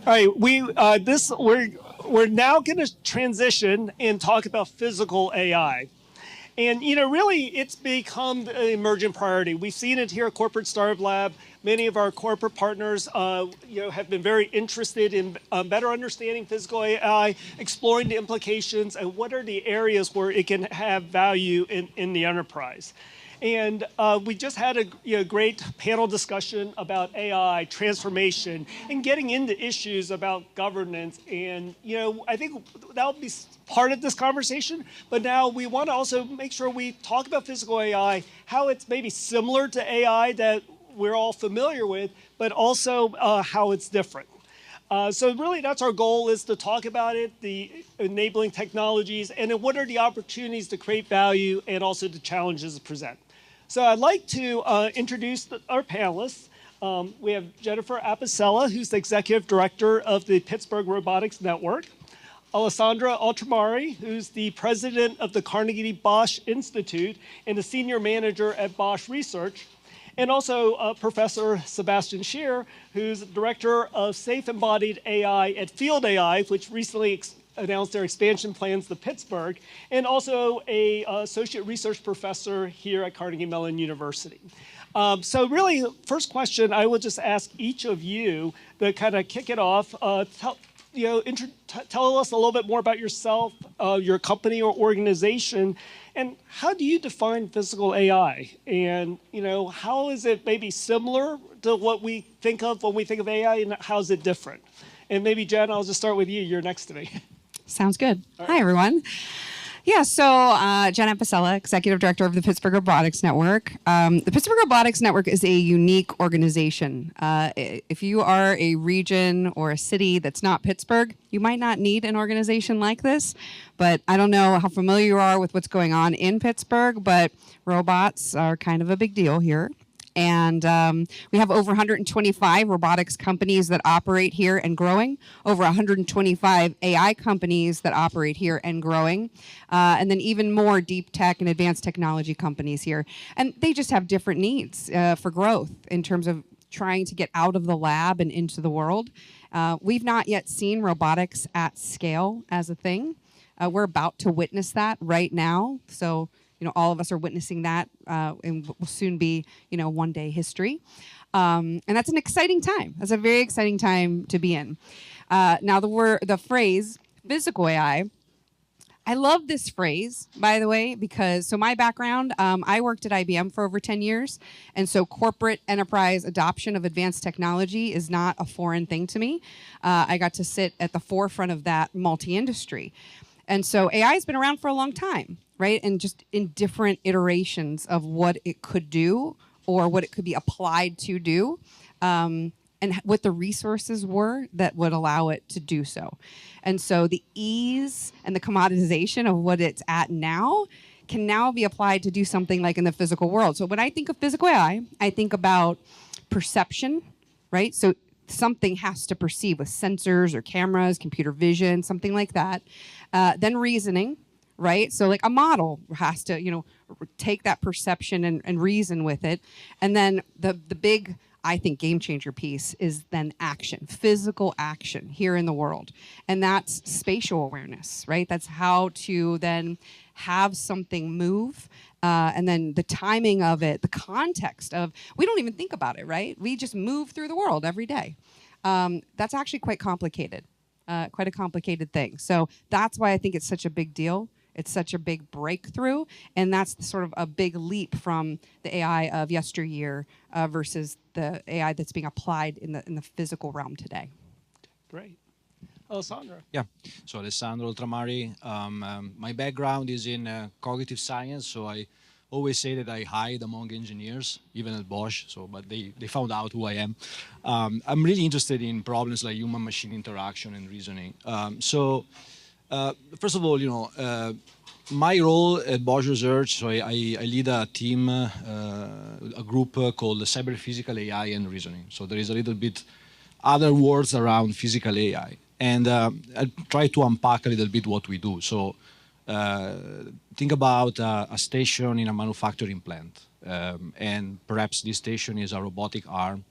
All right, we're now going to transition and talk about physical AI. And, really, it's become an emergent priority. We've seen it here at Corporate Startup Lab. Many of our corporate partners, have been very interested in better understanding physical AI, exploring the implications, and what are the areas where it can have value in the enterprise. And we just had a great panel discussion about AI, transformation, and getting into issues about governance. And, I think that'll be part of this conversation. But now we want to also make sure we talk about physical AI, how it's maybe similar to AI that we're all familiar with, but also how it's different. So really that's our goal, is to talk about it, the enabling technologies, and then what are the opportunities to create value and also the challenges to present. So I'd like to introduce our panelists. We have Jennifer Apicella, who's the Executive Director of the Pittsburgh Robotics Network. Alessandro Oltramari, who's the President of the Carnegie Bosch Institute and the Senior Manager at Bosch Research. And also Professor Sebastian Scherer, who's Director of Safe Embodied AI at Field AI, which recently announced their expansion plans to Pittsburgh, and also a associate research professor here at Carnegie Mellon University. So really, first question, I will just ask each of you to kind of kick it off. Tell us a little bit more about yourself, your company or organization, and how do you define physical AI? And how is it maybe similar to what we think of when we think of AI, and how is it different? And maybe Jen, I'll just start with you. You're next to me. Sounds good. Right. Hi, everyone. Yeah, so Jen Apicella, Executive Director of the Pittsburgh Robotics Network. The Pittsburgh Robotics Network is a unique organization. If you are a region or a city that's not Pittsburgh, you might not need an organization like this. But I don't know how familiar you are with what's going on in Pittsburgh, but robots are kind of a big deal here. And we have over 125 robotics companies that operate here and growing, over 125 AI companies that operate here and growing, and then even more deep tech and advanced technology companies here. And they just have different needs for growth in terms of trying to get out of the lab and into the world. We've not yet seen robotics at scale as a thing. We're about to witness that right now. So all of us are witnessing that, and will soon be, one day history. And that's an exciting time. That's a very exciting time to be in. Now, the phrase physical AI, I love this phrase, by the way, because my background, I worked at IBM for over 10 years. And so corporate enterprise adoption of advanced technology is not a foreign thing to me. I got to sit at the forefront of that multi-industry. And so AI has been around for a long time, right? And just in different iterations of what it could do or what it could be applied to do, and what the resources were that would allow it to do so. And so the ease and the commoditization of what it's at now can now be applied to do something like in the physical world. So when I think of physical AI, I think about perception, right? So something has to perceive with sensors or cameras, computer vision, something like that. Then reasoning, right? So like a model has to, take that perception and reason with it. And then the big, I think, game changer piece is then action, physical action here in the world. And that's spatial awareness, right? That's how to then have something move. And then the timing of it, the context of, we don't even think about it, right? We just move through the world every day. That's actually quite complicated, quite a complicated thing. So that's why I think it's such a big deal. It's such a big breakthrough. And that's sort of a big leap from the AI of yesteryear versus the AI that's being applied in the physical realm today. Great. Alessandro. Yeah, so Alessandro Oltramari. My background is in cognitive science, so I always say that I hide among engineers, even at Bosch, but they found out who I am. I'm really interested in problems like human-machine interaction and reasoning. First of all, my role at Bosch Research, so I lead a team, a group called Cyber Physical AI and Reasoning. So there is a little bit other words around physical AI. And I'll try to unpack a little bit what we do. So think about a station in a manufacturing plant. And perhaps this station is a robotic arm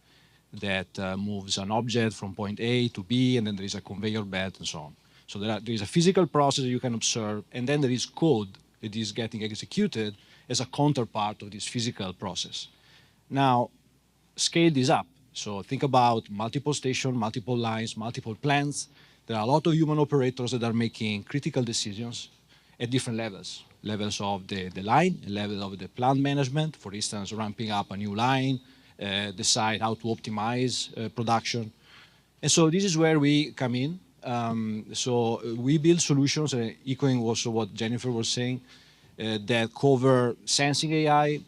that moves an object from point A to B, and then there is a conveyor belt and so on. So there is a physical process that you can observe, and then there is code that is getting executed as a counterpart of this physical process. Now, scale this up. So think about multiple stations, multiple lines, multiple plants. There are a lot of human operators that are making critical decisions at different levels. Levels of the line, level of the plant management, for instance, ramping up a new line, decide how to optimize production. And so this is where we come in. So we build solutions, echoing also what Jennifer was saying, that cover sensing AI,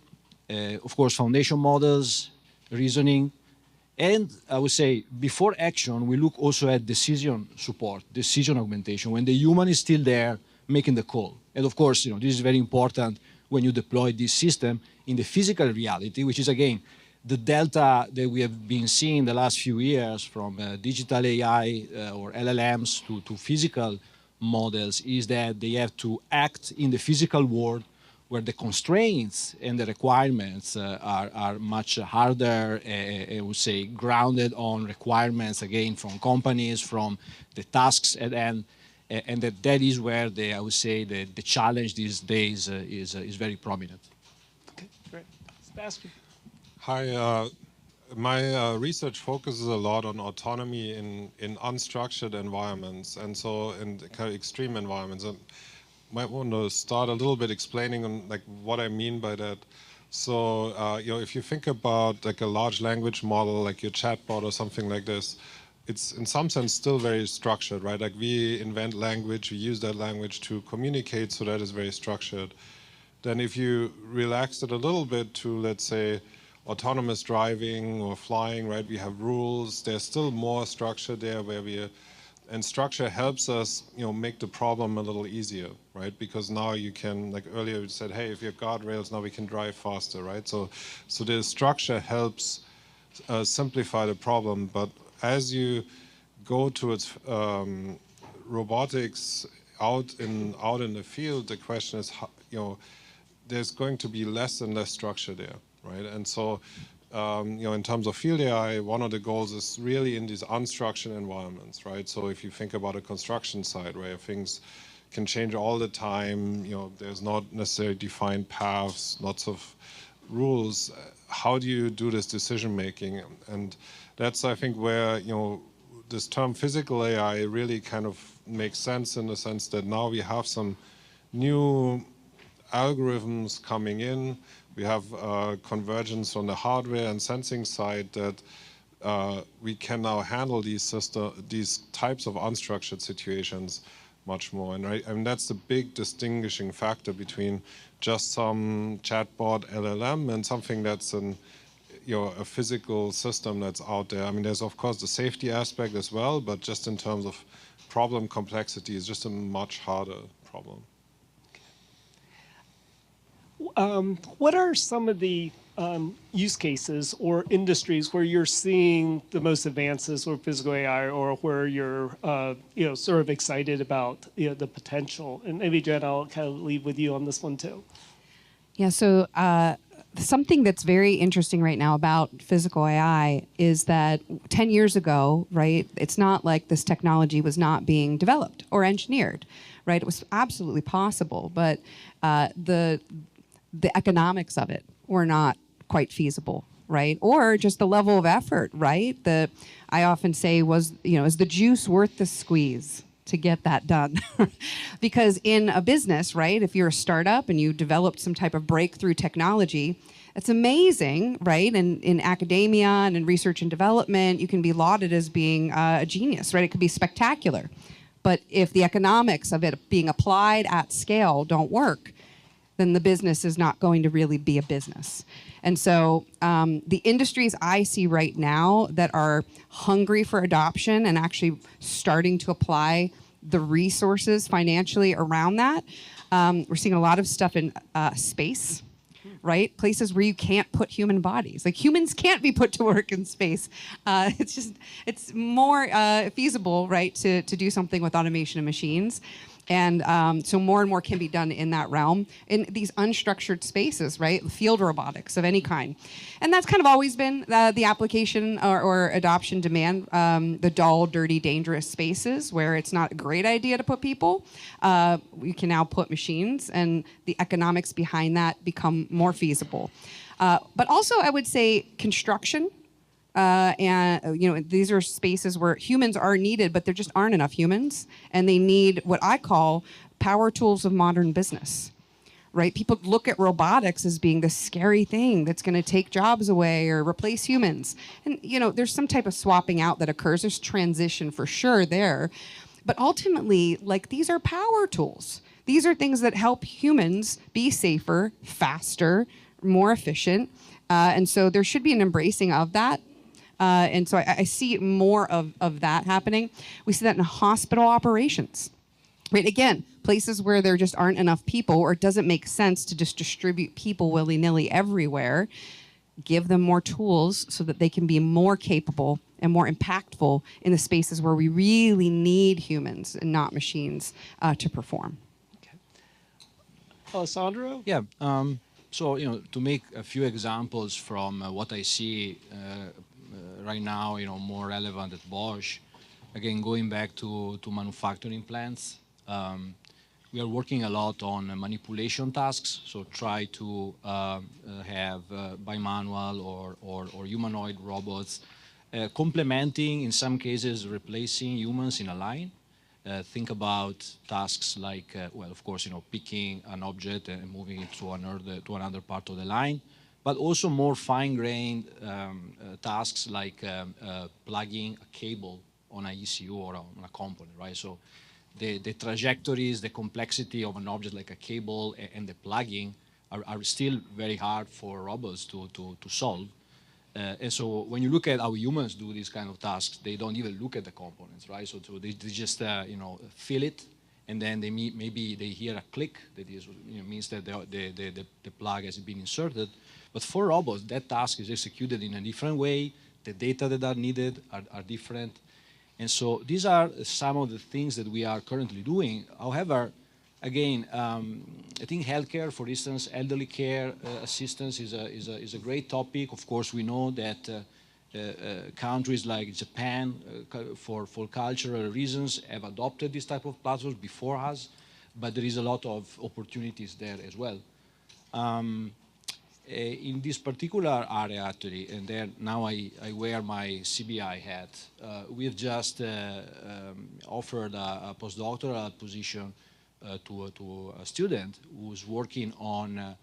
of course, foundation models, reasoning, and I would say before action, we look also at decision support, decision augmentation, when the human is still there making the call. And of course, this is very important when you deploy this system in the physical reality, which is, again, the delta that we have been seeing the last few years from digital AI or LLMs to physical models is that they have to act in the physical world where the constraints and the requirements are much harder, I would say, grounded on requirements, again, from companies, from the tasks at hand, and that is where I would say the challenge these days is very prominent. Okay, great. Sebastian. Hi, my research focuses a lot on autonomy in unstructured environments, and so in kind of extreme environments. And might want to start a little bit explaining on what I mean by that. So if you think about a large language model, like your chatbot or something like this, it's in some sense still very structured, right? Like we invent language, we use that language to communicate, so that is very structured. Then if you relax it a little bit to, let's say, autonomous driving or flying, right? We have rules. There's still more structure there and structure helps us, make the problem a little easier, right? Because now you can, like earlier you said, hey, if you have guardrails, now we can drive faster, right? So the structure helps simplify the problem. But as you go towards robotics out in the field, the question is, there's going to be less and less structure there, right? And so, in terms of field AI, one of the goals is really in these unstructured environments, right? So if you think about a construction site where things can change all the time, there's not necessarily defined paths, lots of rules. How do you do this decision making? And that's, I think, where, this term physical AI really kind of makes sense in the sense that now we have some new algorithms coming in. We have convergence on the hardware and sensing side that we can now handle these types of unstructured situations much more. And that's the big distinguishing factor between just some chatbot LLM and something that's a physical system that's out there. I mean, there's of course the safety aspect as well, but just in terms of problem complexity, it's just a much harder problem. What are some of the use cases or industries where you're seeing the most advances with physical AI, or where you're sort of excited about the potential? And maybe Jen, I'll kind of leave with you on this one too. Yeah, so something that's very interesting right now about physical AI is that 10 years ago, right, it's not like this technology was not being developed or engineered, right? It was absolutely possible, but the economics of it were not quite feasible, right? Or just the level of effort, right? I often say is the juice worth the squeeze to get that done? Because in a business, right, if you're a startup and you developed some type of breakthrough technology, it's amazing, right? And in academia and in research and development, you can be lauded as being a genius, right? It could be spectacular. But if the economics of it being applied at scale don't work, then the business is not going to really be a business. And so the industries I see right now that are hungry for adoption and actually starting to apply the resources financially around that, we're seeing a lot of stuff in space, right? Places where you can't put human bodies. Like humans can't be put to work in space. It's more feasible, right, to do something with automation and machines. And so more and more can be done in that realm, in these unstructured spaces, right? Field robotics of any kind. And that's kind of always been the application or adoption demand, the dull, dirty, dangerous spaces where it's not a great idea to put people. We can now put machines, and the economics behind that become more feasible. But also, I would say construction. And these are spaces where humans are needed, but there just aren't enough humans, and they need what I call power tools of modern business, right? People look at robotics as being this scary thing that's going to take jobs away or replace humans, and there's some type of swapping out that occurs. There's transition for sure there, but ultimately, these are power tools. These are things that help humans be safer, faster, more efficient, and so there should be an embracing of that. And so I see more of that happening. We see that in hospital operations, right? Again, places where there just aren't enough people, or it doesn't make sense to just distribute people willy-nilly everywhere. Give them more tools so that they can be more capable and more impactful in the spaces where we really need humans and not machines to perform. Okay. Alessandro? Yeah. So, to make a few examples from what I see right now, more relevant at Bosch. Again, going back to manufacturing plants, we are working a lot on manipulation tasks. So try to have bimanual or humanoid robots, complementing, in some cases, replacing humans in a line. Think about tasks like, of course, picking an object and moving it to another part of the line. But also more fine-grained tasks like plugging a cable on an ECU or on a component, right? So the trajectories, the complexity of an object like a cable and the plugging are still very hard for robots to solve. And so when you look at how humans do these kind of tasks, they don't even look at the components, right? So they just feel it, and then maybe they hear a click that is, means that the plug has been inserted. But for robots, that task is executed in a different way. The data that are needed are different. And so these are some of the things that we are currently doing. However, again, I think healthcare, for instance, elderly care assistance is a great topic. Of course, we know that countries like Japan, for cultural reasons, have adopted this type of platforms before us, but there is a lot of opportunities there as well. In this particular area, actually, and there now I wear my CBI hat, we've just offered a postdoctoral position to a student who's working on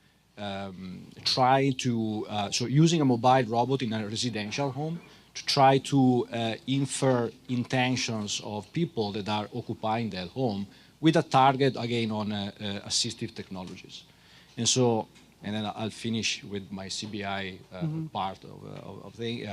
trying to, so using a mobile robot in a residential home to try to infer intentions of people that are occupying that home with a target, again, on assistive technologies. And so, and then I'll finish with my CBI part of thing.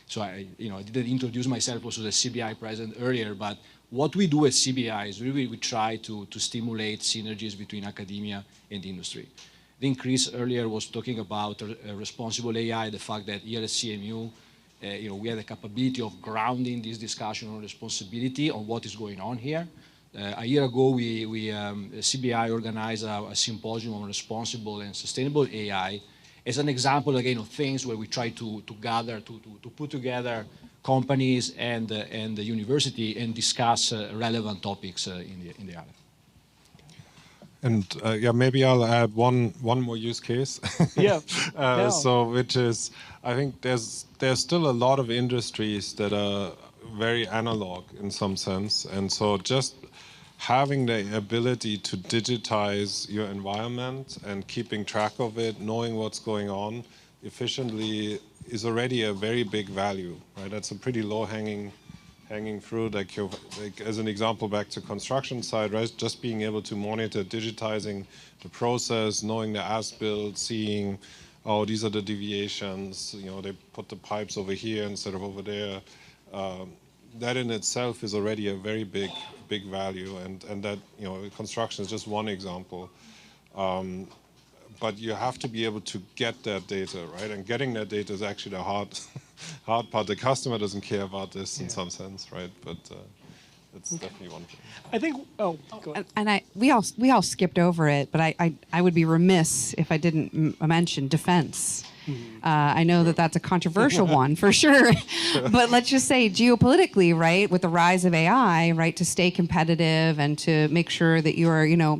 So I didn't introduce myself also as CBI president earlier, but what we do at CBI is really we try to stimulate synergies between academia and industry. I think Chris earlier was talking about responsible AI, the fact that here at CMU, we have the capability of grounding this discussion on responsibility on what is going on here. A year ago, CBI organized a symposium on responsible and sustainable AI as an example, again, of things where we try to gather, to put together companies and the university and discuss relevant topics in the area. And yeah, maybe I'll add one more use case. Yeah. So, which is, I think there's still a lot of industries that are very analog in some sense, and so just having the ability to digitize your environment and keeping track of it, knowing what's going on efficiently is already a very big value, right? That's a pretty low-hanging fruit. Like as an example, back to construction side, right? Just being able to monitor, digitizing the process, knowing the as-built, seeing, oh, these are the deviations. They put the pipes over here instead of over there. That in itself is already a very big value, and that construction is just one example. But you have to be able to get that data, right? And getting that data is actually the hard part. The customer doesn't care about this in some sense, right? But It's definitely one thing. I think. Oh, go ahead. And we all skipped over it, but I would be remiss if I didn't mention defense. I know that that's a controversial one for sure, but let's just say geopolitically, right, with the rise of AI, right, to stay competitive and to make sure that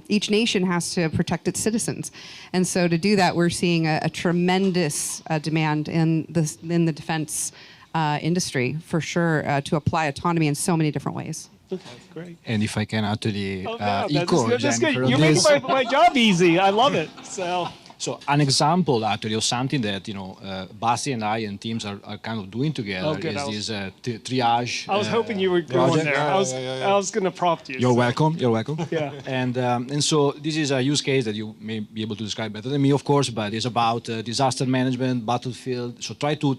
each nation has to protect its citizens, and so to do that, we're seeing a tremendous demand in the defense industry for sure to apply autonomy in so many different ways. Okay, great. And if I can actually That's good. Jennifer, You're this. making my job easy. I love it. So an example actually of something that Basti and I and teams are kind of doing together is this triage. I was hoping you were going project. there. I was going to prompt you. You're welcome. You're welcome. Yeah. And so this is a use case that you may be able to describe better than me, of course, but it's about disaster management, battlefield. So try to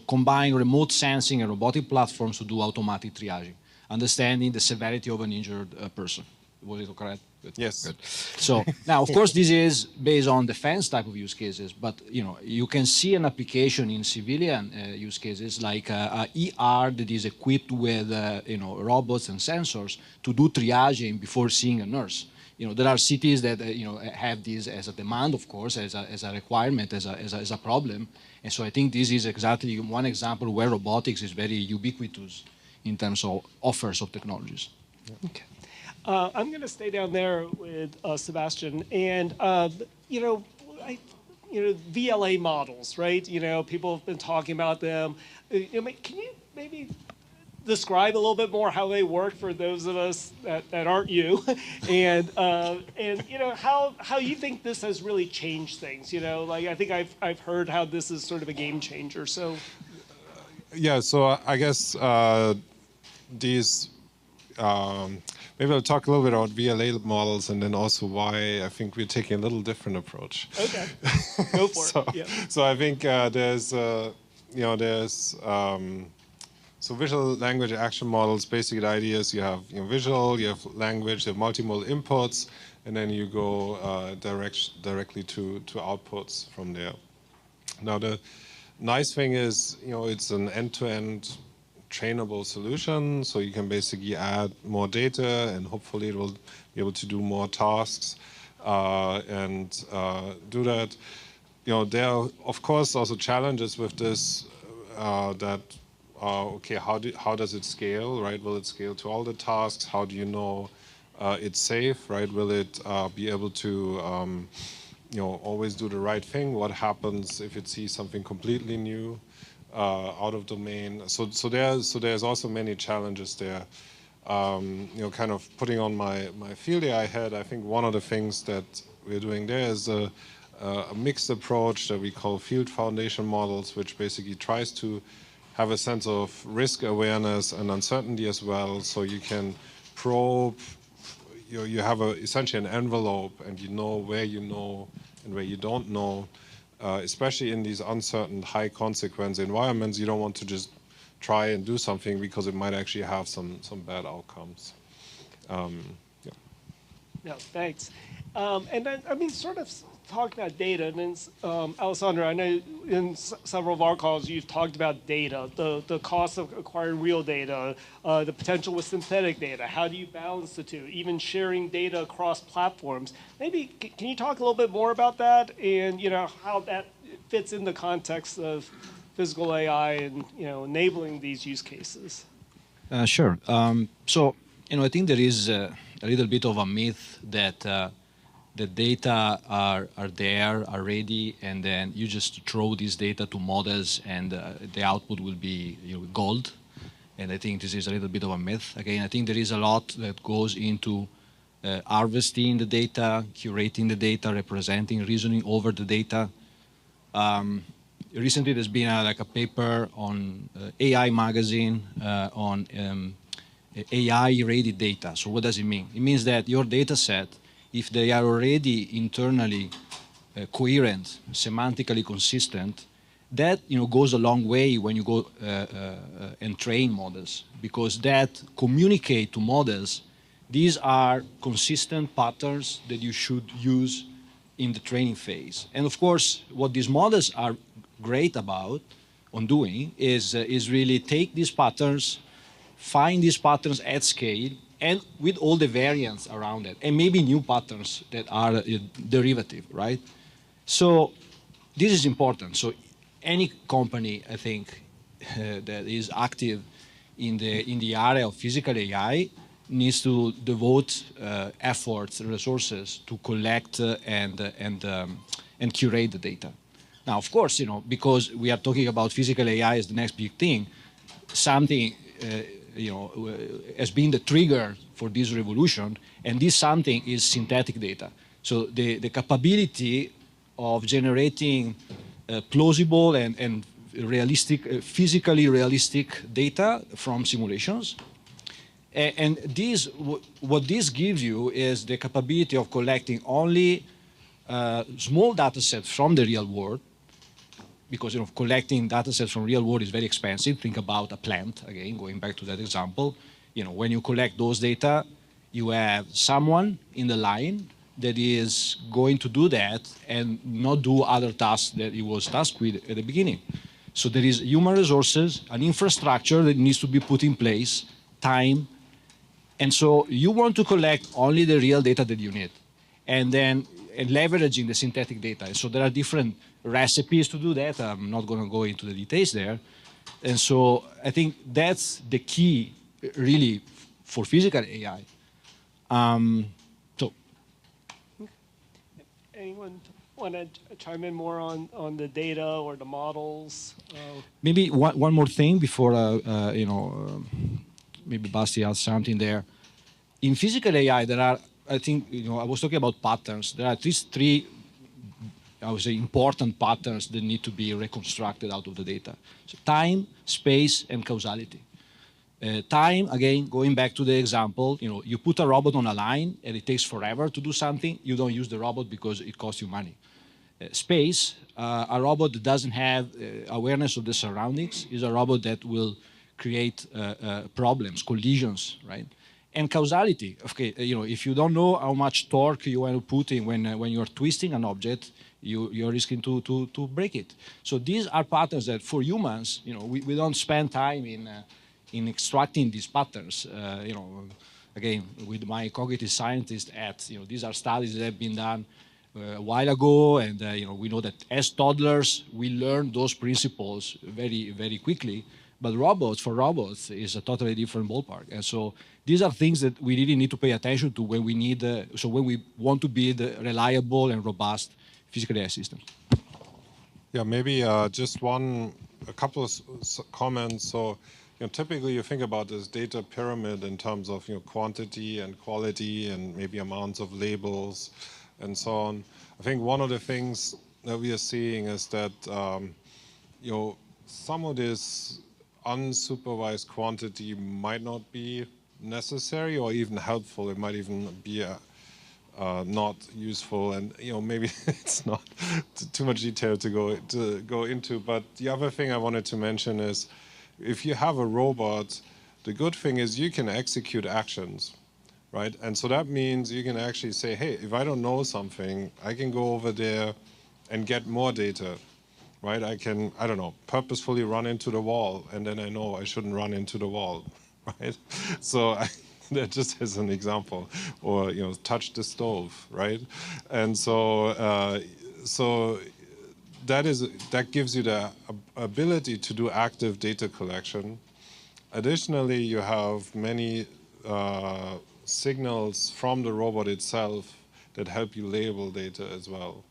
combine remote sensing and robotic platforms to do automatic triaging, understanding the severity of an injured person. Was it correct? Good. Yes. Good. So now, of course, this is based on defense type of use cases, but you can see an application in civilian use cases like a ER that is equipped with robots and sensors to do triaging before seeing a nurse. There are cities that have this as a demand, of course, as a requirement, as a problem, and so I think this is exactly one example where robotics is very ubiquitous in terms of offers of technologies. Yeah. Okay. I'm going to stay down there with Sebastian, and VLA models, right? People have been talking about them. Can you maybe describe a little bit more how they work for those of us that aren't you, and how you think this has really changed things? I think I've heard how this is sort of a game changer. So. Yeah. So I guess these. Maybe I'll talk a little bit about VLA models and then also why I think we're taking a little different approach. Okay, go for it. Yeah. So I think there's visual language action models. Basically, the idea is you have visual, you have language, you have multimodal inputs, and then you go directly to outputs from there. Now the nice thing is it's an end-to-end trainable solution, so you can basically add more data and hopefully it will be able to do more tasks and do that. There are of course also challenges with this how does it scale, right? Will it scale to all the tasks? How do you know it's safe, right? Will it be able to always do the right thing? What happens if it sees something completely new? Out of domain, so there's also many challenges there. Kind of putting on my field AI hat, I think one of the things that we're doing there is a mixed approach that we call field foundation models, which basically tries to have a sense of risk awareness and uncertainty as well, so you can probe. You have essentially an envelope, and you know where you know and where you don't know. Especially in these uncertain, high-consequence environments, you don't want to just try and do something because it might actually have some bad outcomes. Yeah. No, thanks. And then, sort of talking about data, and then, Alessandro, I know in several of our calls you've talked about data, the cost of acquiring real data, the potential with synthetic data. How do you balance the two? Even sharing data across platforms. Maybe can you talk a little bit more about that, and how that fits in the context of physical AI and enabling these use cases? Sure. So I think there is a little bit of a myth that the data are there, are ready, and then you just throw this data to models and the output will be gold. And I think this is a little bit of a myth. Again, I think there is a lot that goes into harvesting the data, curating the data, representing, reasoning over the data. Recently, there's been a paper on AI magazine on AI-ready data. So what does it mean? It means that your data set, if they are already internally coherent, semantically consistent, that goes a long way when you go and train models, because that communicate to models these are consistent patterns that you should use in the training phase. And of course, what these models are great about on doing is really take these patterns, find these patterns at scale and with all the variants around it, and maybe new patterns that are derivative, right? So this is important. So any company, I think, that is active in the area of physical AI needs to devote efforts, resources to collect and curate the data. Now, of course, because we are talking about physical AI as the next big thing, something has been the trigger for this revolution, and this something is synthetic data. So the capability of generating plausible and realistic, physically realistic data from simulations. And what this gives you is the capability of collecting only small data sets from the real world, because collecting data sets from real world is very expensive. Think about a plant, again, going back to that example. When you collect those data, you have someone in the line that is going to do that and not do other tasks that he was tasked with at the beginning. So there is human resources, an infrastructure that needs to be put in place, time. And so you want to collect only the real data that you need, and then leveraging the synthetic data. And so there are different recipes to do that. I'm not going to go into the details there. And so I think that's the key, really, for physical AI. Anyone want to chime in more on the data or the models? Maybe one more thing before, maybe Basti has something there. In physical AI, there are, I think, I was talking about patterns. There are at least three, I would say, important patterns that need to be reconstructed out of the data. So time, space, and causality. Time, again, going back to the example, you put a robot on a line and it takes forever to do something. You don't use the robot because it costs you money. Space, a robot that doesn't have awareness of the surroundings is a robot that will create problems, collisions, right? And causality, okay, if you don't know how much torque you want to put in when you're twisting an object, you're risking to break it. So these are patterns that for humans, we don't spend time in extracting these patterns. Again, with my cognitive scientist these are studies that have been done a while ago, and we know that as toddlers, we learn those principles very, very quickly. But for robots, is a totally different ballpark. And so these are things that we really need to pay attention to when we when we want to build reliable and robust physical AI systems. Yeah, maybe just a couple of comments. So, typically you think about this data pyramid in terms of quantity and quality and maybe amounts of labels and so on. I think one of the things that we are seeing is that some of this unsupervised quantity might not be necessary or even helpful. It might even be not useful, and maybe it's not too much detail to go into. But the other thing I wanted to mention is, if you have a robot, the good thing is you can execute actions, right? And so that means you can actually say, hey, if I don't know something, I can go over there and get more data. Right, I can, I don't know, purposefully run into the wall, and then I know I shouldn't run into the wall, right? So that just as an example, or touch the stove, right? And so that gives you the ability to do active data collection. Additionally, you have many signals from the robot itself that help you label data as well.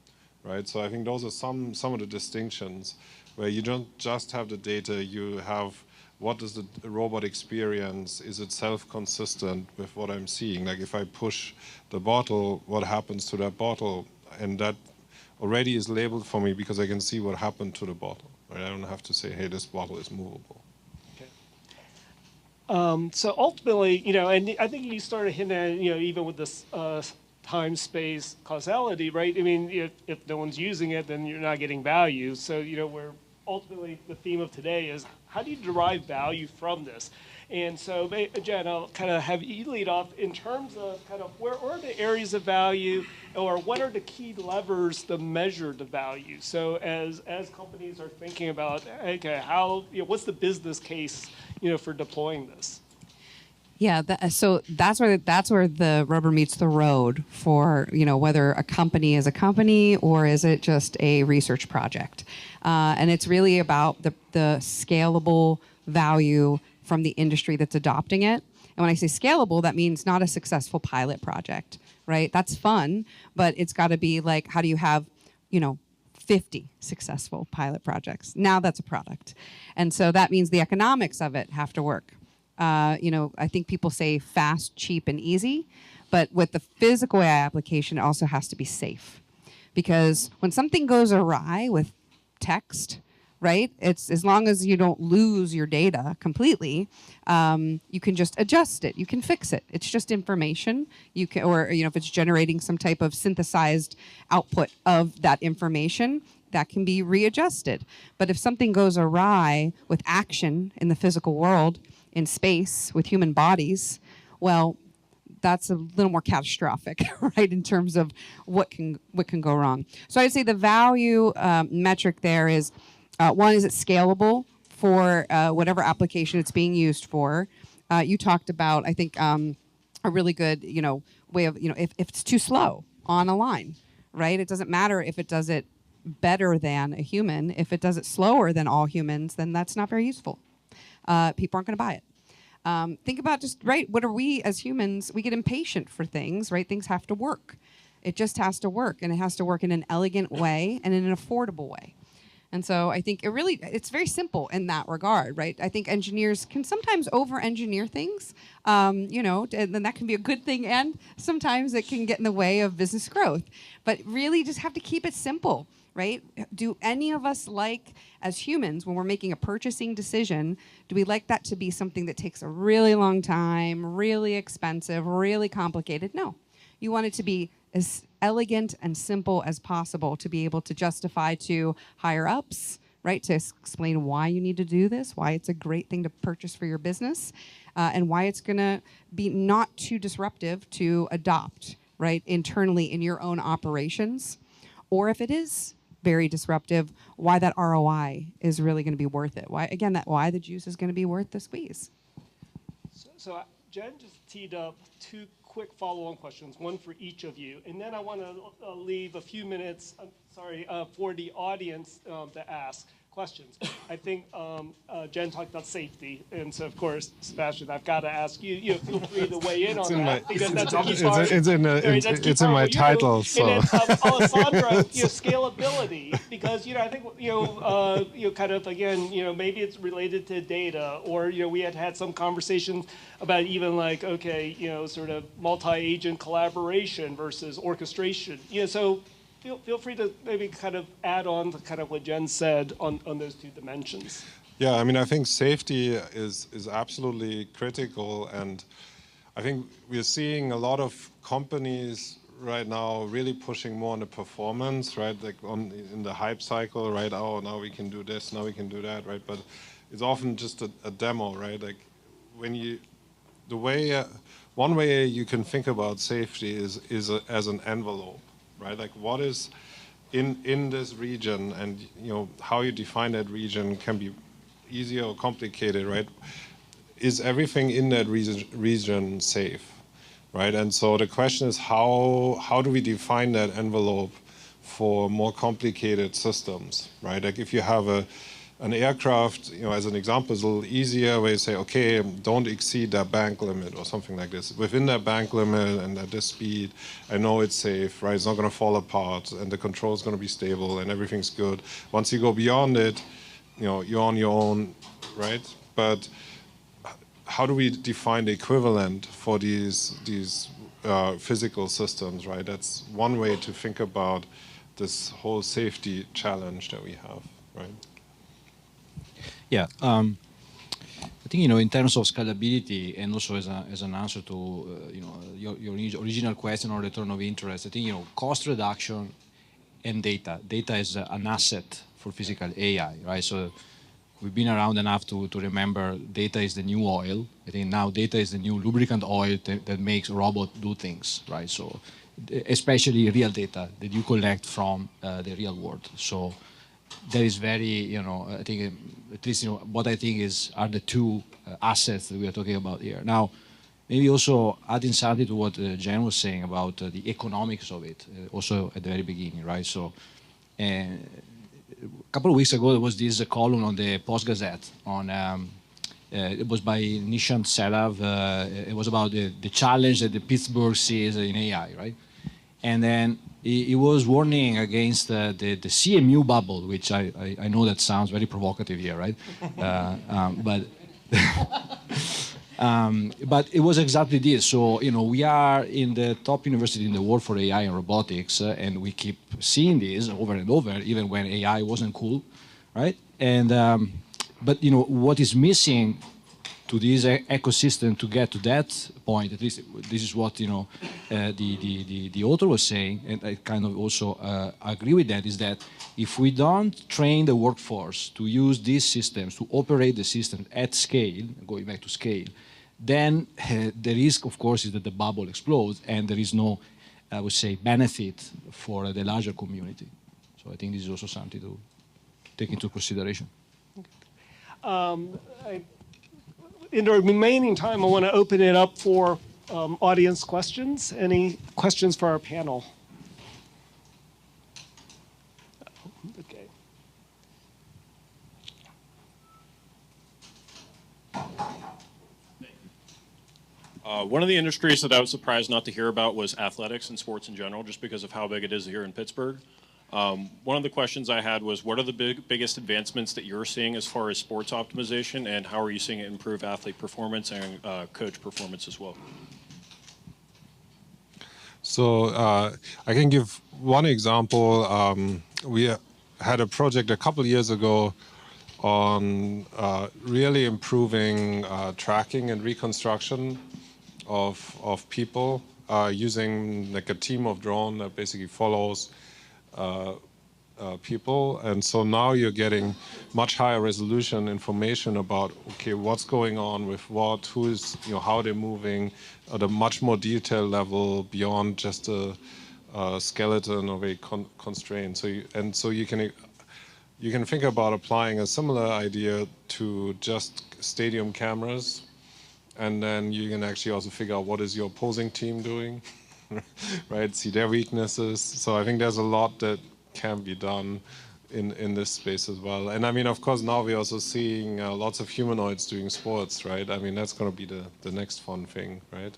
Right, so I think those are some of the distinctions where you don't just have the data, you have what does the robot experience, is it self-consistent with what I'm seeing? Like if I push the bottle, what happens to that bottle? And that already is labeled for me because I can see what happened to the bottle. Right? I don't have to say, hey, this bottle is movable. Okay. So ultimately, and I think you started hinting at, even with this time, space, causality, right? I mean, if no one's using it, then you're not getting value. So, where ultimately the theme of today is, how do you derive value from this? And so, Jen, I'll kind of have you lead off in terms of kind of where are the areas of value, or what are the key levers to measure the value? So as companies are thinking about, okay, how, what's the business case, for deploying this? Yeah, so that's where the rubber meets the road for, whether a company is a company or is it just a research project. And it's really about the scalable value from the industry that's adopting it. And when I say scalable, that means not a successful pilot project, right? That's fun, but it's got to be like, how do you have, 50 successful pilot projects? Now that's a product. And so that means the economics of it have to work. I think people say fast, cheap, and easy, but with the physical AI application, it also has to be safe. Because when something goes awry with text, right, it's as long as you don't lose your data completely, you can just adjust it. You can fix it. It's just information. You can, or if it's generating some type of synthesized output of that information, that can be readjusted. But if something goes awry with action in the physical world, in space with human bodies, well, that's a little more catastrophic, right, in terms of what can go wrong. So I'd say the value metric there is, one, is it scalable for whatever application it's being used for? You talked about, I think, a really good, way of, if it's too slow on a line, right? It doesn't matter if it does it better than a human. If it does it slower than all humans, then that's not very useful. People aren't going to buy it. Think about just, right, what are we as humans? We get impatient for things, right? Things have to work. It just has to work, and it has to work in an elegant way and in an affordable way. And so I think it's very simple in that regard, right? I think engineers can sometimes over-engineer things, and then that can be a good thing, and sometimes it can get in the way of business growth. But really just have to keep it simple, right? Do any of us like, as humans, when we're making a purchasing decision, do we like that to be something that takes a really long time, really expensive, really complicated? No. You want it to be as elegant and simple as possible to be able to justify to higher ups, right? To explain why you need to do this, why it's a great thing to purchase for your business, and why it's going to be not too disruptive to adopt, right, internally in your own operations. Or if it is very disruptive, why that ROI is really going to be worth it. Why the juice is going to be worth the squeeze. So Jen just teed up two quick follow-on questions, one for each of you. And then I want to leave a few minutes, for the audience to ask questions. I think Jen talked about safety, and so of course, Sebastian, I've got to ask you. Feel free to weigh in on that because that's a key part. It's in my title. So. And then Alessandro, scalability, because I think kind of again, maybe it's related to data, or we had some conversations about even like sort of multi-agent collaboration versus orchestration. So. Feel free to maybe kind of add on to kind of what Jen said on those two dimensions. Yeah, I think safety is absolutely critical, and I think we're seeing a lot of companies right now really pushing more on the performance, right? Like in the hype cycle, right? Oh, now we can do this, now we can do that, right? But it's often just a demo, right? Like one way you can think about safety is as an envelope. Right, like what is in this region, and how you define that region can be easier or complicated, right? Is everything in that region safe, right? And so the question is how do we define that envelope for more complicated systems, right? Like if you have an aircraft, as an example, is a little easier where you say, okay, don't exceed that bank limit or something like this. Within that bank limit and at this speed, I know it's safe, right? It's not going to fall apart, and the control is going to be stable, and everything's good. Once you go beyond it, you're on your own, right? But how do we define the equivalent for these physical systems, right? That's one way to think about this whole safety challenge that we have, right? Yeah, I think in terms of scalability, and also as an answer to your original question on return of interest, I think cost reduction and data. Data is an asset for physical AI, right? So we've been around enough to remember data is the new oil. I think now data is the new lubricant oil that makes robots do things, right? So especially real data that you collect from the real world. So that is very, I think, at least, what I think are the two assets that we are talking about here. Now, maybe also adding something to what Jen was saying about the economics of it, also at the very beginning, right? So a couple of weeks ago, there was this column on the Post-Gazette on, it was by Nishant Selav. It was about the challenge that the Pittsburgh sees in AI, right? And then he was warning against the CMU bubble, which I know that sounds very provocative here, right? But but it was exactly this. So, we are in the top university in the world for AI and robotics, and we keep seeing this over and over, even when AI wasn't cool, right? And but what is missing to this ecosystem to get to that point, at least this is what the author was saying, and I kind of also agree with that, is that if we don't train the workforce to use these systems, to operate the system at scale, going back to scale, then the risk, of course, is that the bubble explodes and there is no, I would say, benefit for the larger community. So I think this is also something to take into consideration. In the remaining time, I want to open it up for audience questions. Any questions for our panel? Okay. One of the industries that I was surprised not to hear about was athletics and sports in general, just because of how big it is here in Pittsburgh. One of the questions I had was, what are the biggest advancements that you're seeing as far as sports optimization, and how are you seeing it improve athlete performance and coach performance as well? So I can give one example. We had a project a couple of years ago on really improving tracking and reconstruction of people using like a team of drone that basically follows people. And so now you're getting much higher resolution information about, okay, what's going on with what, who is, how they're moving at a much more detailed level beyond just a skeleton of a constraint. So you can think about applying a similar idea to just stadium cameras, and then you can actually also figure out what is your opposing team doing, right? See their weaknesses. So I think there's a lot that can be done in this space as well. And I mean, of course, now we're also seeing lots of humanoids doing sports, right? I mean, that's going to be the next fun thing, right?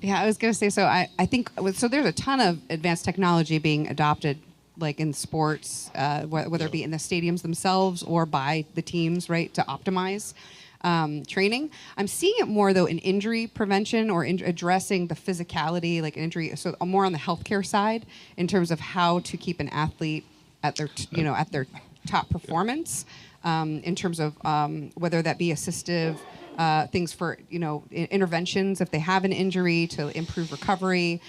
Yeah, I was going to say, so I think, so there's a ton of advanced technology being adopted, like in sports, whether it be in the stadiums themselves or by the teams, right, to optimize training. I'm seeing it more, though, in injury prevention or addressing the physicality, like injury, so more on the healthcare side in terms of how to keep an athlete at their, at their top performance, in terms of whether that be assistive things for, interventions if they have an injury to improve recovery,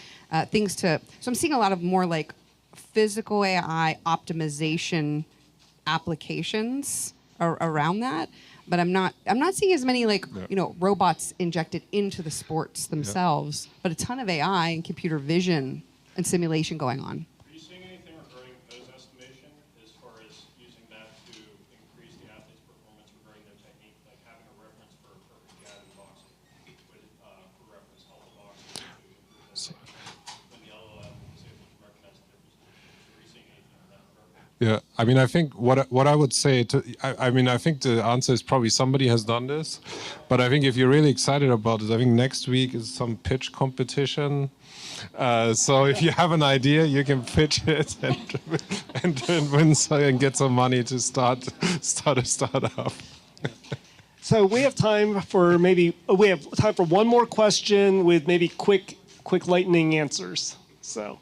things to, so I'm seeing a lot of more like physical AI optimization applications around that. But I'm not seeing as many robots injected into the sports themselves, but a ton of AI and computer vision and simulation going on. Are you seeing anything regarding pose estimation as far as using that to increase the athlete's performance regarding their technique, like having a reference for a perfect jab in boxing, with for reference all the boxing to improve that technique when the LLM is able to recognize the difference? Are you seeing anything on that regard? Yeah, I mean, I think what I would say I think the answer is probably somebody has done this, but I think if you're really excited about it, I think next week is some pitch competition. So if you have an idea, you can pitch it and win and get some money to start a startup. So we have time for one more question with maybe quick lightning answers. So.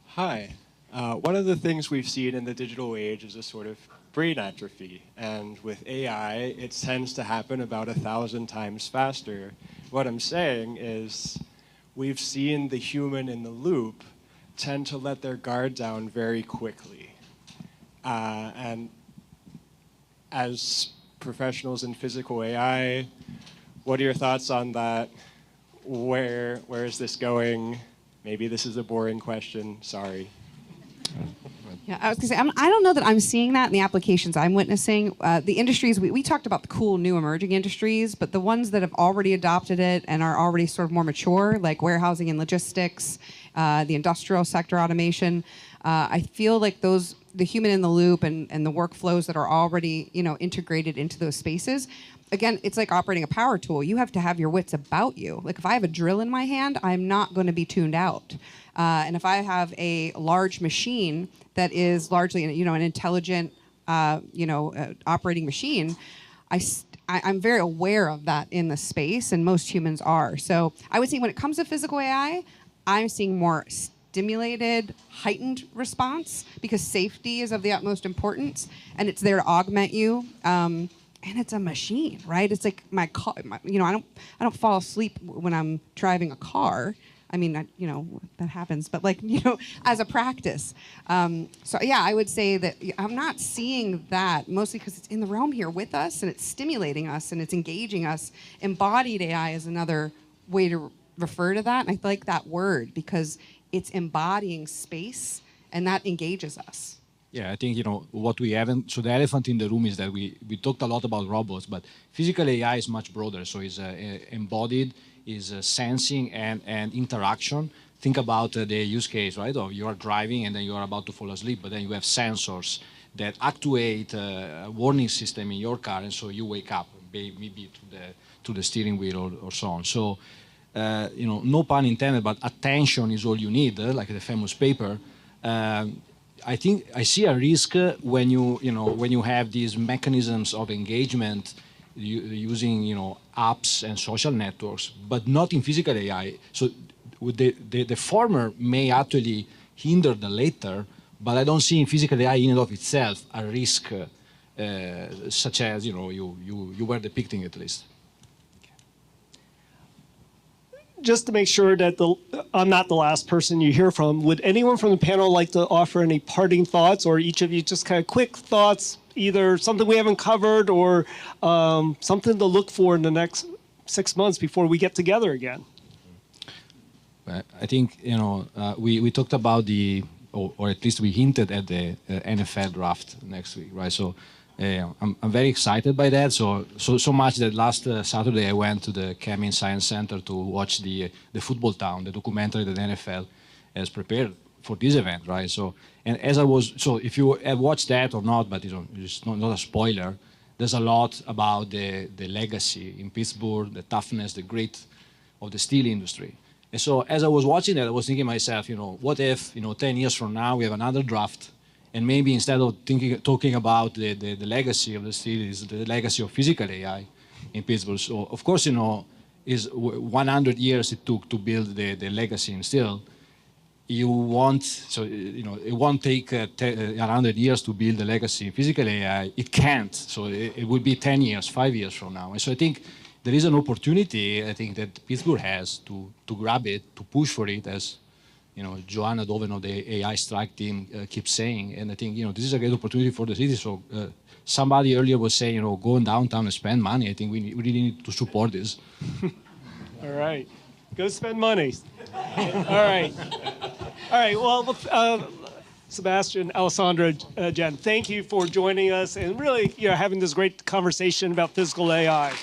Hi. One of the things we've seen in the digital age is a sort of brain atrophy. And with AI, it tends to happen about 1,000 times faster. What I'm saying is we've seen the human in the loop tend to let their guard down very quickly. And as professionals in physical AI, what are your thoughts on that? Where is this going? Maybe this is a boring question, sorry. Yeah, I was going to say, I don't know that I'm seeing that in the applications I'm witnessing. The industries, we talked about the cool new emerging industries, but the ones that have already adopted it and are already sort of more mature, like warehousing and logistics, the industrial sector automation, I feel like those, the human in the loop and the workflows that are already, integrated into those spaces, again, it's like operating a power tool. You have to have your wits about you. Like if I have a drill in my hand, I'm not going to be tuned out. And if I have a large machine that is largely, an intelligent, operating machine, I'm very aware of that in the space, and most humans are. So I would say when it comes to physical AI, I'm seeing more stimulated, heightened response because safety is of the utmost importance, and it's there to augment you. And it's a machine, right? It's like my car. I don't fall asleep when I'm driving a car. I mean, that happens, but as a practice. So yeah, I would say that I'm not seeing that mostly because it's in the realm here with us and it's stimulating us and it's engaging us. Embodied AI is another way to refer to that. And I like that word because it's embodying space and that engages us. Yeah, I think, what we haven't, so the elephant in the room is that we talked a lot about robots, but physical AI is much broader. So it's embodied, is sensing and interaction. Think about the use case, right? Of you are driving and then you are about to fall asleep, but then you have sensors that actuate a warning system in your car, and so you wake up, maybe to the steering wheel or so on. So, no pun intended, but attention is all you need, like the famous paper. I think I see a risk when you have these mechanisms of engagement using apps and social networks, but not in physical AI. So the former may actually hinder the latter, but I don't see in physical AI in and of itself a risk such as you were depicting at least. Just to make sure that I'm not the last person you hear from, would anyone from the panel like to offer any parting thoughts, or each of you just kind of quick thoughts, either something we haven't covered or something to look for in the next 6 months before we get together again? I think, we talked about or at least we hinted at the NFL draft next week, right? So I'm very excited by that. So much that last Saturday I went to the Kamin Science Center to watch the Football Town, the documentary that the NFL has prepared for this event, right? So if you have watched that or not, but it's not a spoiler. There's a lot about the legacy in Pittsburgh, the toughness, the grit of the steel industry. And so as I was watching that, I was thinking to myself, what if 10 years from now we have another draft? And maybe instead of talking about the legacy of the steel, is the legacy of physical AI in Pittsburgh. So of course, is 100 years it took to build the legacy in steel. It won't take 100 years to build the legacy in physical AI. It can't. So it would be 10 years, 5 years from now. And so I think there is an opportunity, I think, that Pittsburgh has to grab it, to push for it, as Joanna Doven of the AI Strike team keeps saying. And I think, this is a great opportunity for the city. So somebody earlier was saying, go in downtown and spend money. I think we really need to support this. All right. Go spend money. All right. All right. Well, Sebastian, Alessandro, Jen, thank you for joining us and really having this great conversation about physical AI.